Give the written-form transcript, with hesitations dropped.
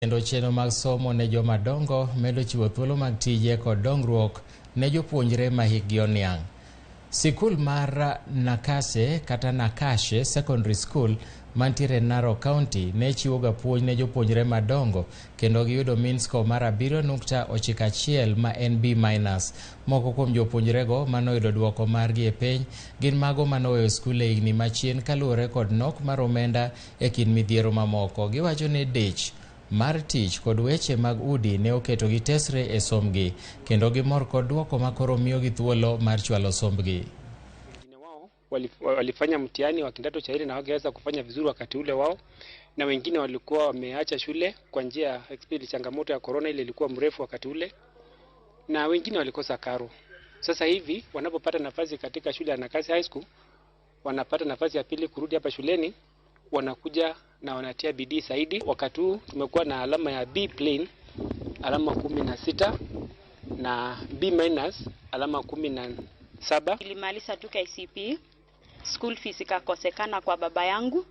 Kendo chenro mag somo ne joma dongo medo chiwo thuolo mag tije kod dongruok ne jopuonjre ma hikgi oniang'. Sikul mar Nakashe Secondary School mantiere Narok County ne chiwoga puonj ne jopuonjre madongo kendo giyudo mean score mar 7.91 ma en B-. Moko kuom jopuonjrego manoyudo duoko margi e penj gin mago manoweyo skul e higni machien kaluwore kod nok mar omenda e kind midhiero mamoko. Giwacho ni dich mar tich kod weche mag udi ne oketo gi tesre e sombgi kendo gimor kod duoko makoro miyo gi thuolo mar chwalo sombgi. Walifanya mtihani wa kidato cha 4 na hawangeweza kufanya vizuri wakati ule wao, na wengine walikuwa wameacha shule kwa njia ya changamoto ya corona ile ilikuwa mrefu wakati ule, na wengine walikosa karo. Sasa hivi wanapopata nafasi katika shule ya Nakashe High School, wanapata nafasi ya pili kurudi hapa shuleni, wanakuja na wanatia bidii zaidi. Wakati huu tumekuwa na alama ya B plain alama 16 na B- alama 17. Nilimaliza tu KCP, school fees ikakosekana kwa baba yangu,